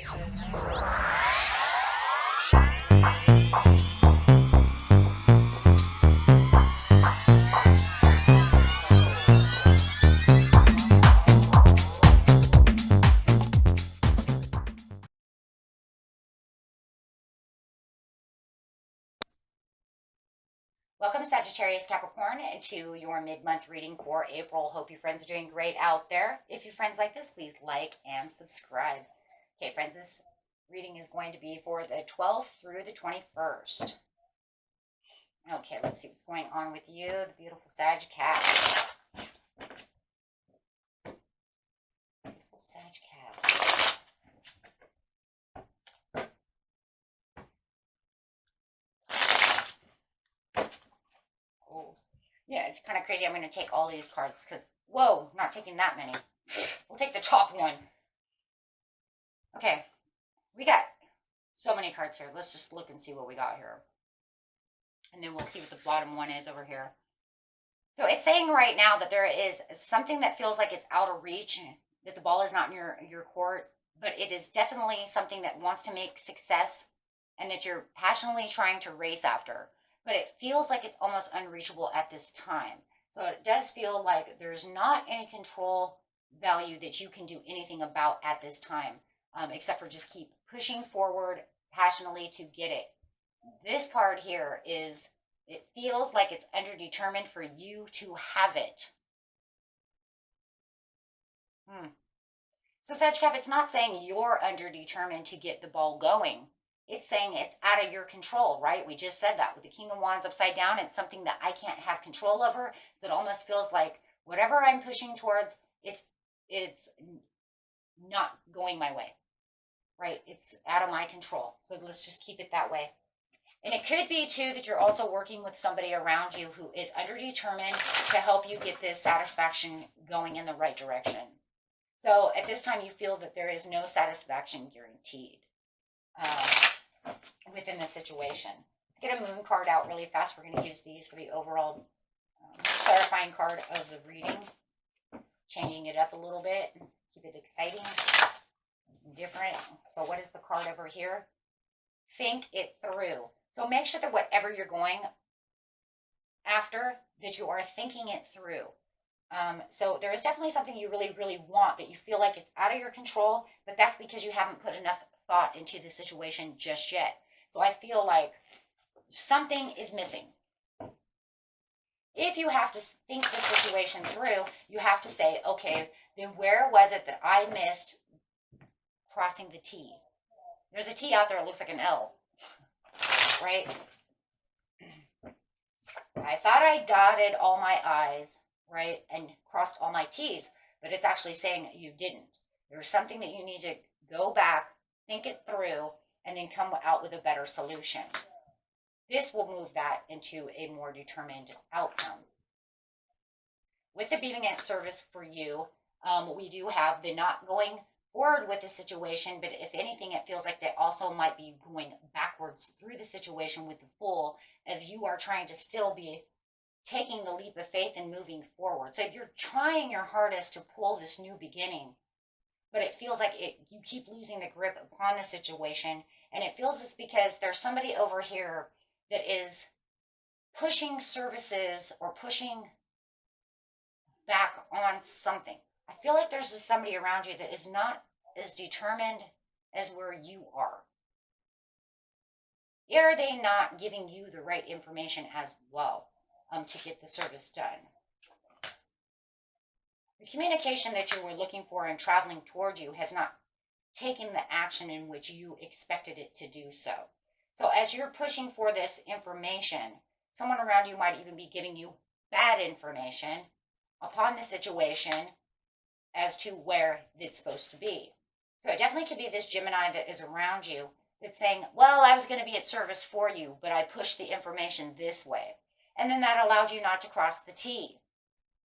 Welcome, Sagittarius, Capricorn, to your mid-month reading for April. Hope you friends are doing great out there. If you friends like this, please like and subscribe. Okay, friends, this reading is going to be for the 12th through the 21st. Okay, let's see what's going on with you, the beautiful Sag cat. Beautiful Sag cat. Yeah, it's kind of crazy. I'm going to take all these cards because, whoa, not taking that many. We'll take the top one. Okay, we got so many cards here. Let's just look and see what we got here. And then we'll see what the bottom one is over here. So it's saying right now that there is something that feels like it's out of reach, that the ball is not in your court, but it is definitely something that wants to make success and that you're passionately trying to race after. But it feels like it's almost unreachable at this time. So it does feel like there's not any control value that you can do anything about at this time, except for just keep pushing forward passionately to get it. This card here is, it feels like it's underdetermined for you to have it. So Sag Cap, it's not saying you're underdetermined to get the ball going. It's saying it's out of your control, right? We just said that with the King of Wands upside down. It's something that I can't have control over. So it almost feels like whatever I'm pushing towards, it's not going my way, right? It's out of my control. So let's just keep it that way. And it could be, too, that you're also working with somebody around you who is underdetermined to help you get this satisfaction going in the right direction. So at this time, you feel that there is no satisfaction guaranteed within the situation. Let's get a moon card out really fast. We're going to use these for the overall clarifying card of the reading. Changing it up a little bit. Keep it exciting. Different. So what is the card over here? Think it through. So make sure that whatever you're going after, that you are thinking it through. So there is definitely something you really, really want, but you feel like it's out of your control, but that's because you haven't put enough thought into the situation just yet. So I feel like something is missing. If you have to think the situation through, you have to say, okay, then where was it that I missed crossing the T? There's a T out there, it looks like an L, right? I thought I dotted all my I's, right, and crossed all my T's, but it's actually saying you didn't. There's something that you need to go back, think it through, and then come out with a better solution. This will move that into a more determined outcome. With the being at service for you, we do have the not going forward with the situation, but if anything, it feels like they also might be going backwards through the situation with the Fool, as you are trying to still be taking the leap of faith and moving forward. So you're trying your hardest to pull this new beginning, but it feels like you keep losing the grip upon the situation, and it feels it's because there's somebody over here that is pushing services or pushing back on something. I feel like there's somebody around you that is not as determined as where you are. Are they not giving you the right information as well to get the service done? The communication that you were looking for and traveling toward you has not taken the action in which you expected it to do so. So as you're pushing for this information, someone around you might even be giving you bad information upon the situation as to where it's supposed to be. So it definitely could be this Gemini that is around you that's saying, well, I was going to be at service for you, but I pushed the information this way. And then that allowed you not to cross the T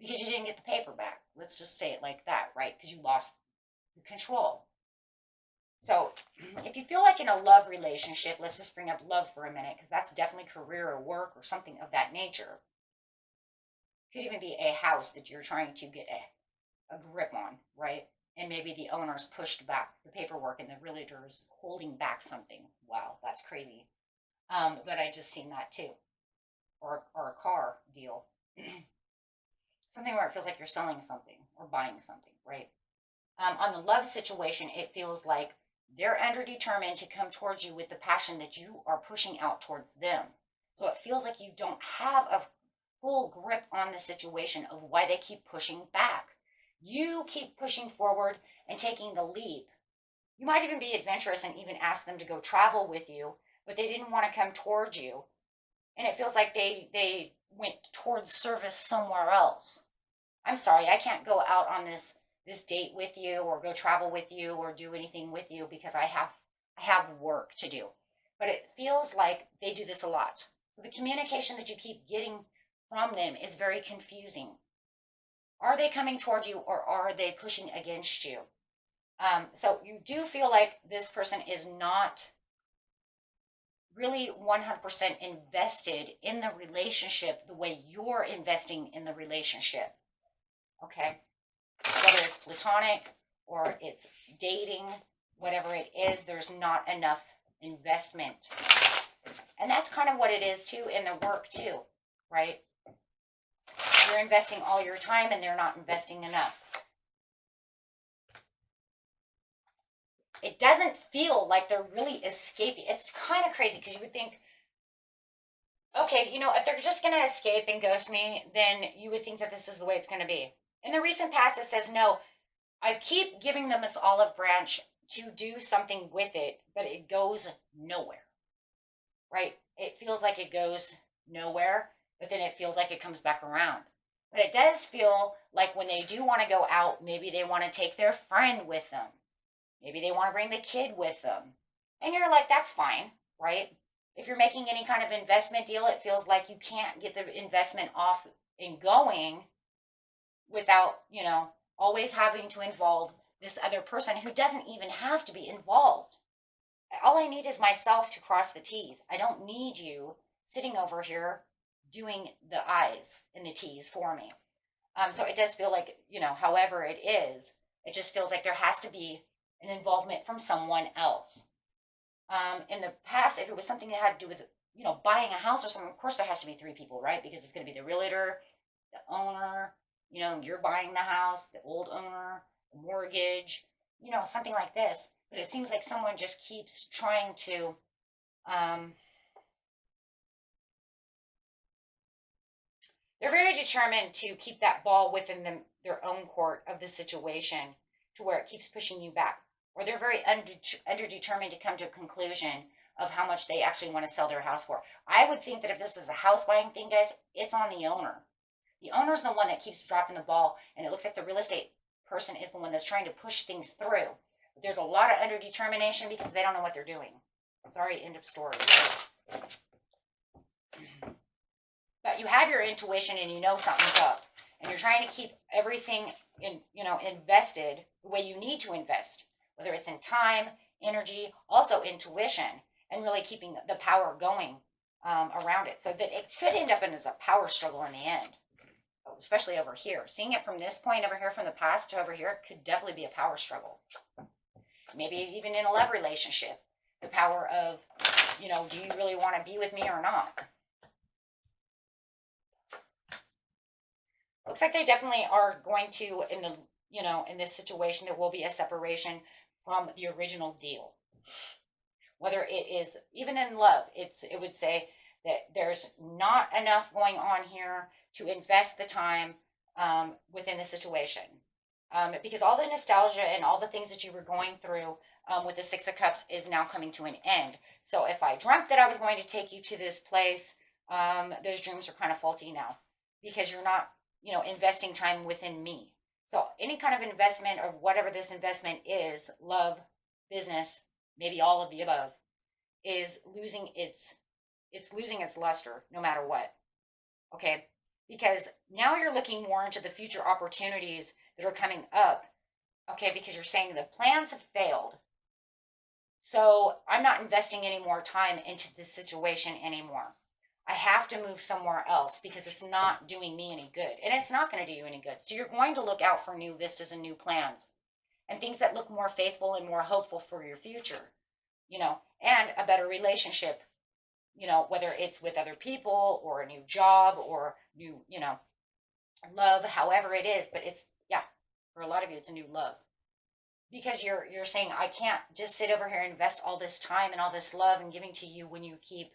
because you didn't get the paper back. Let's just say it like that, right? Because you lost the control. So if you feel like in a love relationship, let's just bring up love for a minute, because that's definitely career or work or something of that nature. It could even be a house that you're trying to get a grip on, right? and maybe the owners pushed back the paperwork and the realtor's holding back something. Wow, that's crazy. But I just seen that too. Or a car deal. Something where it feels like you're selling something or buying something, right? On the love situation, it feels like they're underdetermined to come towards you with the passion that you are pushing out towards them. So it feels like you don't have a full grip on the situation of why they keep pushing back. You keep pushing forward and taking the leap. You might even be adventurous and even ask them to go travel with you, but they didn't want to come towards you. And it feels like they went towards service somewhere else. I'm sorry, I can't go out on this date with you or go travel with you or do anything with you because I have work to do. But it feels like they do this a lot. So the communication that you keep getting from them is very confusing. Are they coming towards you or are they pushing against you? So you do feel like this person is not really 100% invested in the relationship the way you're investing in the relationship. Okay? Whether it's platonic or it's dating, whatever it is, there's not enough investment. And that's kind of what it is too in the work too, right? You're investing all your time and they're not investing enough. It doesn't feel like they're really escaping. It's kind of crazy because you would think, okay, you know, if they're just going to escape and ghost me, then you would think that this is the way it's going to be. In the recent past, it says, no, I keep giving them this olive branch to do something with it, but it goes nowhere, right? It feels like it goes nowhere, but then it feels like it comes back around. But it does feel like when they do want to go out, maybe they want to take their friend with them. Maybe they want to bring the kid with them. And you're like, that's fine, right? If you're making any kind of investment deal, it feels like you can't get the investment off and going without, you know, always having to involve this other person who doesn't even have to be involved. All I need is myself to cross the T's. I don't need you sitting over here doing the I's and the T's for me. So it does feel like, you know, however it is, it just feels like there has to be an involvement from someone else. In the past, if it was something that had to do with, you know, buying a house or something, of course there has to be 3 people, right? Because it's going to be the realtor, the owner, you know, you're buying the house, the old owner, the mortgage, you know, something like this. But it seems like someone just keeps trying to, they're very determined to keep that ball within their own court of the situation to where it keeps pushing you back. Or they're very underdetermined to come to a conclusion of how much they actually want to sell their house for. I would think that if this is a house buying thing, guys, it's on the owner. The owner's the one that keeps dropping the ball, and it looks like the real estate person is the one that's trying to push things through. But there's a lot of underdetermination because they don't know what they're doing. Sorry, end of story. But you have your intuition and you know something's up. And you're trying to keep everything invested the way you need to invest. Whether it's in time, energy, also intuition, and really keeping the power going around it. So that it could end up as a power struggle in the end. Especially over here. Seeing it from this point over here, from the past to over here, it could definitely be a power struggle. Maybe even in a love relationship. The power of, you know, do you really want to be with me or not? Looks like they definitely are going to, in this situation, there will be a separation from the original deal. Whether it is, even in love, it would say that there's not enough going on here to invest the time within the situation. Because all the nostalgia and all the things that you were going through with the 6 of Cups is now coming to an end. So if I dreamt that I was going to take you to this place, those dreams are kind of faulty now. Because you're not, investing time within me. So any kind of investment or whatever this investment is, love, business, maybe all of the above, is losing its luster no matter what. Okay? Because now you're looking more into the future opportunities that are coming up. Okay, because you're saying the plans have failed. So I'm not investing any more time into this situation anymore. I have to move somewhere else because it's not doing me any good. And it's not going to do you any good. So you're going to look out for new vistas and new plans. and things that look more faithful and more hopeful for your future, you know, and a better relationship, you know, whether it's with other people or a new job or new, you know, love, however it is. But it's, yeah, for a lot of you, it's a new love, because you're saying, I can't just sit over here and invest all this time and all this love and giving to you when you keep,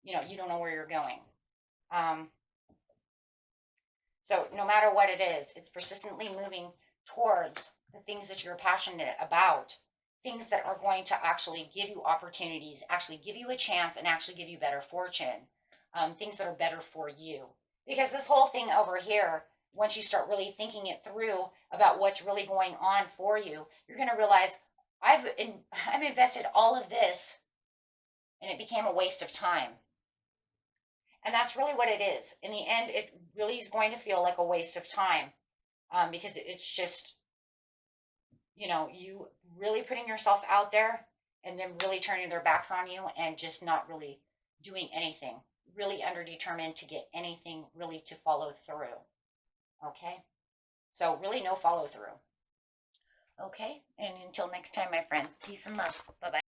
you know, you don't know where you're going. So no matter what it is, it's persistently moving towards the things that you're passionate about, things that are going to actually give you opportunities, actually give you a chance, and actually give you better fortune, things that are better for you. Because this whole thing over here, once you start really thinking it through about what's really going on for you, you're going to realize I've invested all of this and it became a waste of time. And that's really what it is. In the end, it really is going to feel like a waste of time, because it's just, you know, you really putting yourself out there and then really turning their backs on you and just not really doing anything, really underdetermined to get anything really to follow through. Okay? So really no follow through. Okay? And until next time, my friends, peace and love. Bye-bye.